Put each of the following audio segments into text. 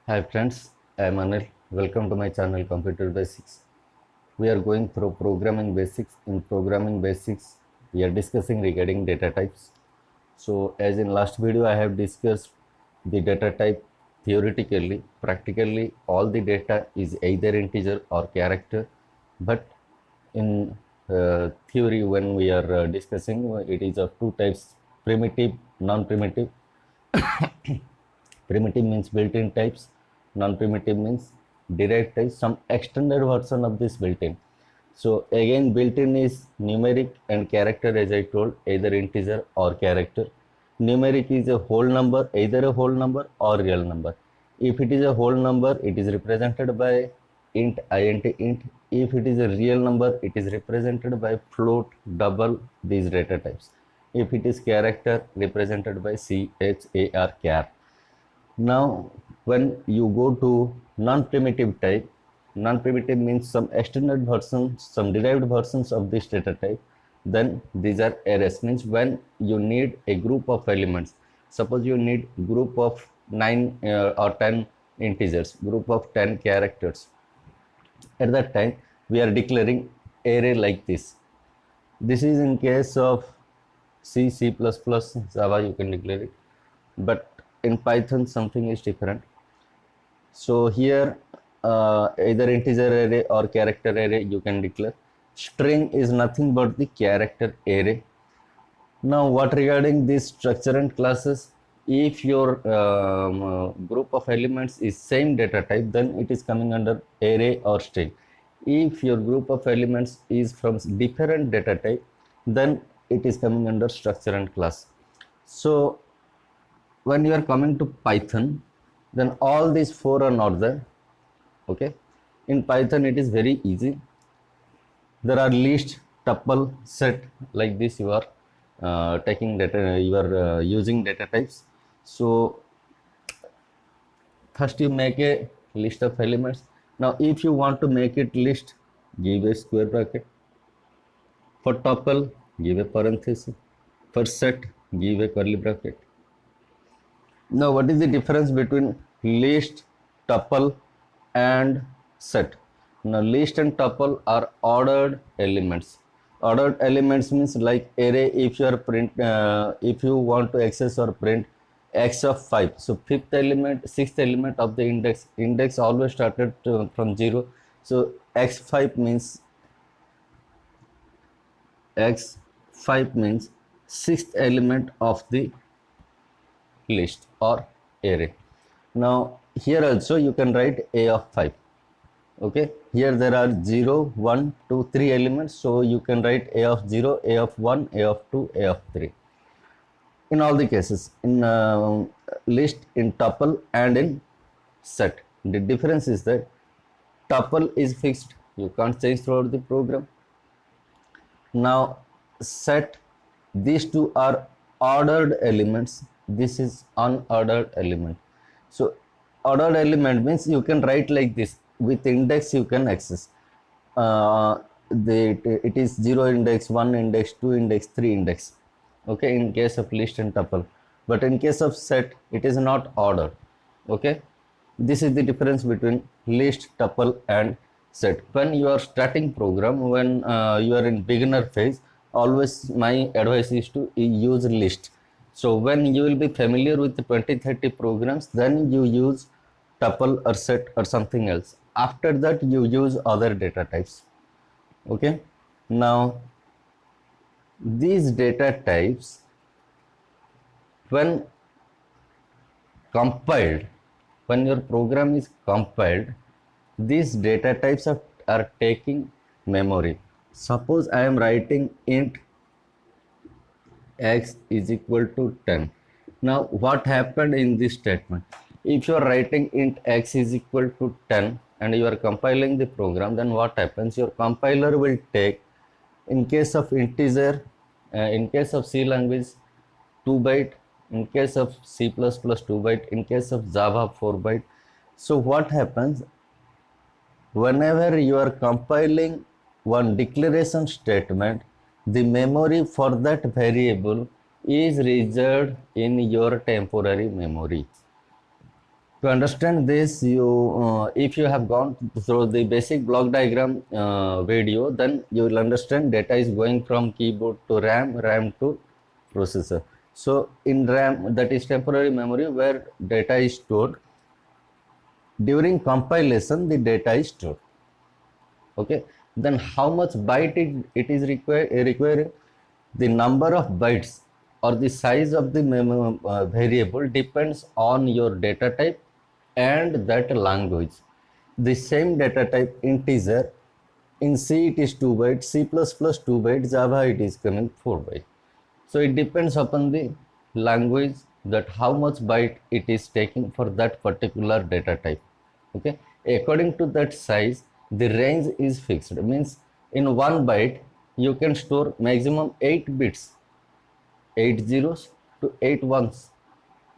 Hi friends, I am Anil. Welcome to my channel Computer Basics. We are going through programming basics. In programming basics, we are discussing regarding data types. So as in last video, I have discussed the data type theoretically. Practically, all the data is either integer or character. But in theory, when we are discussing, it is of two types: primitive, non-primitive. Primitive means built-in types, non-primitive means derived types, some extended version of this built-in. So again, built-in is numeric and character, as I told, either integer or character. Numeric is a whole number, either a whole number or real number. If it is a whole number, it is represented by int int. If it is a real number, it is represented by float, double, these data types. If it is character, represented by char. Now, when you go to non-primitive type, non-primitive means some extended versions, some derived versions of this data type. Then these are arrays, means when you need a group of elements. Suppose you need group of 9 or 10 integers, group of 10 characters. At that time, we are declaring array like this. This is in case of C, C++, Java, you can declare it. But in Python, something is different. So here, either integer array or character array you can declare. String is nothing but the character array. Now, what regarding this structure and classes? If your group of elements is same data type, then it is coming under array or string. If your group of elements is from different data type, then it is coming under structure and class. So when you are coming to Python, then all these four are not there. Okay, in Python it is very easy. There are list, tuple, set, like this. You are taking data, you are using data types. So first you make a list of elements. Now if you want to make it list, give a square bracket. For tuple, give a parenthesis. For set, give a curly bracket. Now, what is the difference between list, tuple, and set? Now, list and tuple are ordered elements. Ordered elements means like array. If you are if you want to access or print x of 5, so fifth element, sixth element of the index always started from 0. So x5 means x5 means sixth element of the list or array. Now here also you can write a of 5. Okay, here there are 0, 1, 2, 3 elements, so you can write a of 0, a of 1, a of 2, a of 3 in all the cases, in list, in tuple, and in set. The difference is that tuple is fixed, you can't change throughout the program. Now set, these two are ordered elements, this is unordered element. So ordered element means you can write like this, with index you can access. It is 0 index, 1 index, 2 index, 3 index. Okay, in case of list and tuple. But in case of set, it is not ordered. Okay, this is the difference between list, tuple, and set. When you are starting program, when you are in beginner phase, always my advice is to use list. So when you will be familiar with the 20-30 programs, then you use tuple or set or something else. After that, you use other data types. Okay, now these data types, when compiled, when your program is compiled, these data types are taking memory. Suppose I am writing int x is equal to 10. Now what happened in this statement? If you are writing int x is equal to 10 and you are compiling the program, then what happens? Your compiler will take, in case of integer, in case of C language, 2 byte, in case of C++, 2 byte, in case of Java, 4 byte. So what happens? Whenever you are compiling one declaration statement, the memory for that variable is reserved in your temporary memory. To understand this, if you have gone through the basic block diagram video, then you will understand data is going from keyboard to RAM, RAM to processor. So in RAM, that is temporary memory where data is stored. During compilation, the data is stored. Okay, then how much byte it is requiring? The number of bytes or the size of the variable depends on your data type and that language. The same data type integer, in C it is 2 bytes, C++ 2 bytes, Java it is coming 4 bytes. So it depends upon the language that how much byte it is taking for that particular data type. Okay, according to that size, the range is fixed. It means in 1 byte you can store maximum 8 bits, 8 zeros to 8 ones.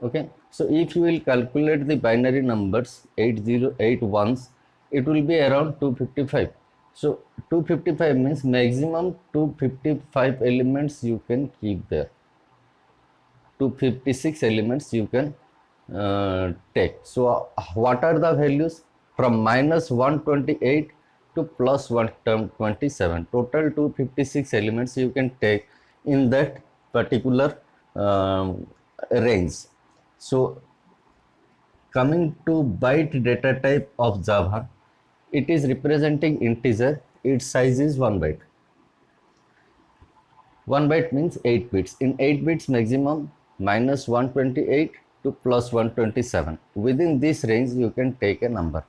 Okay, so if you will calculate the binary numbers 8 ones, it will be around 255. So 255 means maximum 255 elements you can keep there. 256 elements you can take. So what are the values? From minus 128 to plus 127. Total 256 elements you can take in that particular range. So coming to byte data type of Java, it is representing integer. Its size is 1 byte. 1 byte means 8 bits. In 8 bits maximum minus 128 to plus 127. Within this range you can take a number.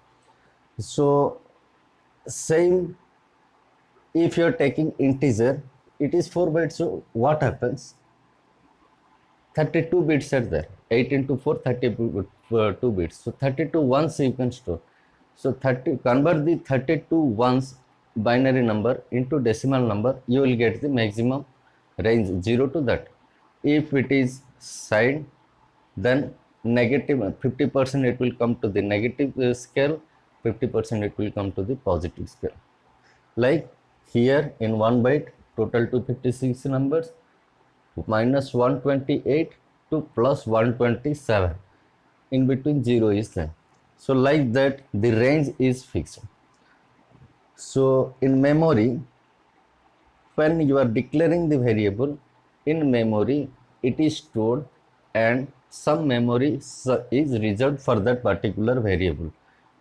So same, if you are taking integer, it is 4 bytes. So what happens? 32 bits are there. 8 into 4, 32 bits. So 32 ones you can store. So convert the 32 ones binary number into decimal number, you will get the maximum range 0 to that. If it is side, then negative 50% it will come to the negative scale, 50% it will come to the positive scale. Like here in 1 byte, total 256 numbers, minus 128 to plus 127. In between 0 is there. So like that, the range is fixed. So in memory, when you are declaring the variable in memory, it is stored and some memory is reserved for that particular variable.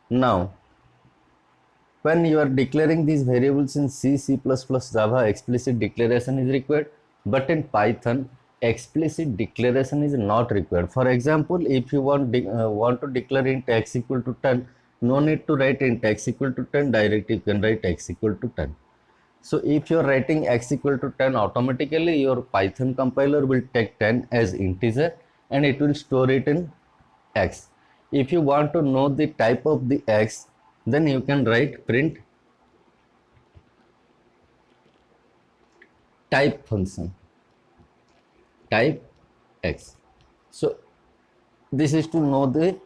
Now, when you are declaring these variables in C, C++, Java, explicit declaration is required, but in Python, explicit declaration is not required. For example, if you want to declare int x equal to 10, no need to write int x equal to 10, direct you can write x equal to 10. So if you are writing x equal to 10, automatically your Python compiler will take 10 as integer and it will store it in x. If you want to know the type of the x, then you can write print type function, type x. So this is to know the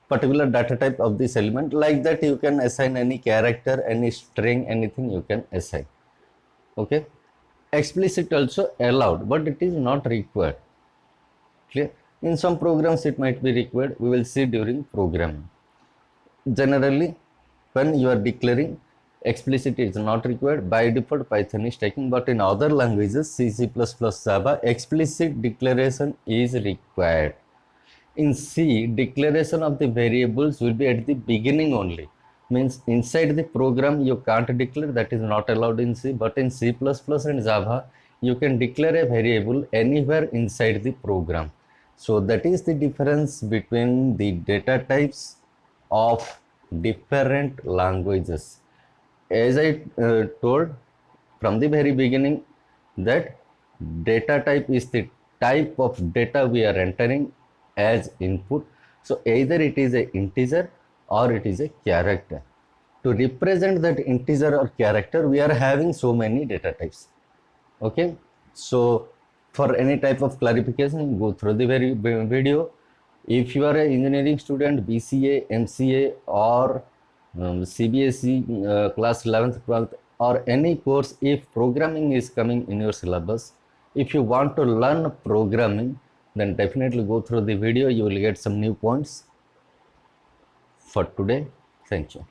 particular data type of this element. Like that you can assign any character, any string, anything you can assign. Okay, explicit also allowed, but it is not required. Clear? In some programs it might be required. We will see during programming. Generally, when you are declaring, explicit is not required. By default Python is taking, but in other languages C, C++, Java, explicit declaration is required. In C, declaration of the variables will be at the beginning only. Means inside the program you can't declare, that is not allowed in C, but in C++ and Java you can declare a variable anywhere inside the program. So that is the difference between the data types of different languages. As I told from the very beginning, that data type is the type of data we are entering as input. So either it is a integer or it is a character. To represent that integer or character, we are having so many data types. Okay, so for any type of clarification, go through the very video. If you are an engineering student, BCA, MCA or CBSE class 11th, 12th or any course, if programming is coming in your syllabus, if you want to learn programming, then definitely go through the video. You will get some new points. for today. Thank you.